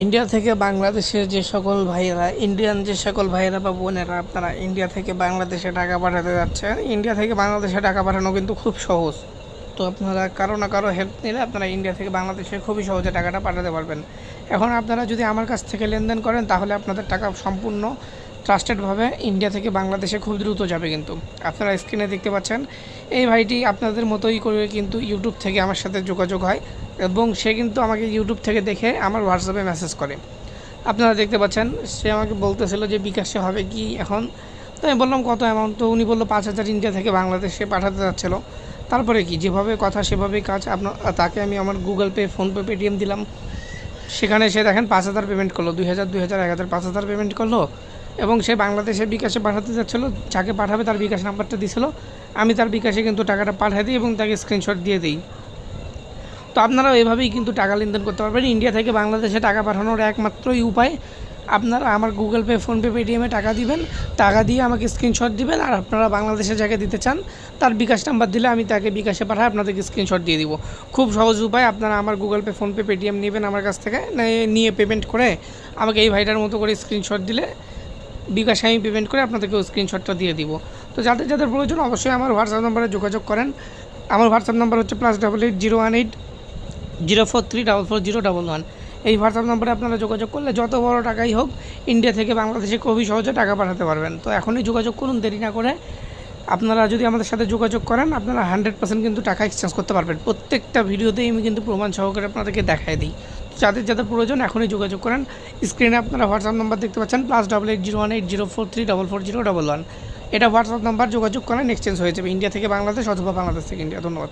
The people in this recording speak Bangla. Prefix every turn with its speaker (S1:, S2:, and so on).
S1: ইন্ডিয়া থেকে বাংলাদেশের যে সকল ভাইয়েরা ইন্ডিয়ান যে সকল ভাইয়েরা বা বোনেরা আপনারা ইন্ডিয়া থেকে বাংলাদেশে টাকা পাঠাতে যাচ্ছেন, ইন্ডিয়া থেকে বাংলাদেশে টাকা পাঠানো কিন্তু খুব সহজ। তো আপনারা কারো না কারো হেল্প নিলে আপনারা ইন্ডিয়া থেকে বাংলাদেশে খুবই সহজে টাকাটা পাঠাতে পারবেন। এখন আপনারা যদি আমার কাছ থেকে লেনদেন করেন তাহলে আপনাদের টাকা সম্পূর্ণ ট্রাস্টেডভাবে ইন্ডিয়া থেকে বাংলাদেশে খুব দ্রুত যাবে। কিন্তু আপনারা স্ক্রিনে দেখতে পাচ্ছেন এই ভাইটি আপনাদের মতোই করে কিন্তু ইউটিউব থেকে আমার সাথে যোগাযোগ হয় এবং সে কিন্তু আমাকে ইউটিউব থেকে দেখে আমার হোয়াটসঅ্যাপে মেসেজ করে। আপনারা দেখতে পাচ্ছেন সে আমাকে বলতেছিল যে বিকাশে হবে কি এখন। তো আমি বললাম কত অ্যামাউন্ট, তো উনি বললো 5,000 ইন্ডিয়া থেকে বাংলাদেশে পাঠাতে যাচ্ছিলো। তারপরে কি যেভাবে কথা সেভাবেই কাজ। তাকে আমি আমার গুগল পে, ফোনপে, পেটিএম দিলাম। সেখানে সে দেখেন 5,000 পেমেন্ট করলো, 2,000, 2,000, 1,000, 5,000 পেমেন্ট করলো এবং সে বাংলাদেশে বিকাশে পাঠাতে যাচ্ছিলো। যাকে পাঠাবে তার বিকাশ নাম্বারটা দিয়েছিল, আমি তার বিকাশে কিন্তু টাকাটা পাঠিয়ে দিই এবং তাকে স্ক্রিনশট দিয়ে দিই। তো আপনারাও এভাবেই কিন্তু টাকা লেনদেন করতে পারবেন। ইন্ডিয়া থেকে বাংলাদেশে টাকা পাঠানোর একমাত্রই উপায়, আপনারা আমার গুগল পে, ফোনপে, পেটিএমে টাকা দিবেন, টাকা দিয়ে আমাকে স্ক্রিনশট দিবেন। আর আপনারা বাংলাদেশে যাকে দিতে চান তার বিকাশ নাম্বার দিলে আমি তাকে বিকাশে পাঠাই, আপনাদেরকে স্ক্রিনশট দিয়ে দিব। খুব সহজ উপায়। আপনারা আমার গুগল পে, ফোনপে, পেটিএম নেবেন আমার কাছ থেকে, নিয়ে পেমেন্ট করে আমাকে এই ভাইটার মতো করে স্ক্রিনশট দিলে বিকাশে আমি পেমেন্ট করে আপনাদেরকেও স্ক্রিনশটটা দিয়ে দিব। তো যাদের যাদের প্রয়োজন অবশ্যই আমার হোয়াটসঅ্যাপ নাম্বারে যোগাযোগ করেন। আমার হোয়াটসঅ্যাপ নাম্বার হচ্ছে +880180434401। এই হোয়াটসঅ্যাপ নম্বরে আপনারা যোগাযোগ করলে যত বড় টাকাই হোক ইন্ডিয়া থেকে বাংলাদেশে খুবই সহজে টাকা পাঠাতে পারবেন। তো এখনই যোগাযোগ করুন, দেরি না করে। আপনারা যদি আমাদের সাথে যোগাযোগ করেন আপনারা 100% কিন্তু টাকা এক্সচেঞ্জ করতে পারবেন। প্রত্যেকটা ভিডিওতেই আমি কিন্তু প্রমাণ সহকারে আপনাদেরকে দেখাই দিই। যাদের যাদের প্রয়োজন এখনই যোগাযোগ করেন। স্ক্রিনে আপনারা হোয়াটসঅ্যাপ নাম্বার দেখতে পাচ্ছেন +880180434401। এটা হোয়াটসঅ্যাপ নাম্বার, যোগাযোগ করেন, এক্সচেঞ্জ হয়ে যাবে ইন্ডিয়া থেকে বাংলাদেশ অথবা বাংলাদেশ থেকে ইন্ডিয়া। ধন্যবাদ।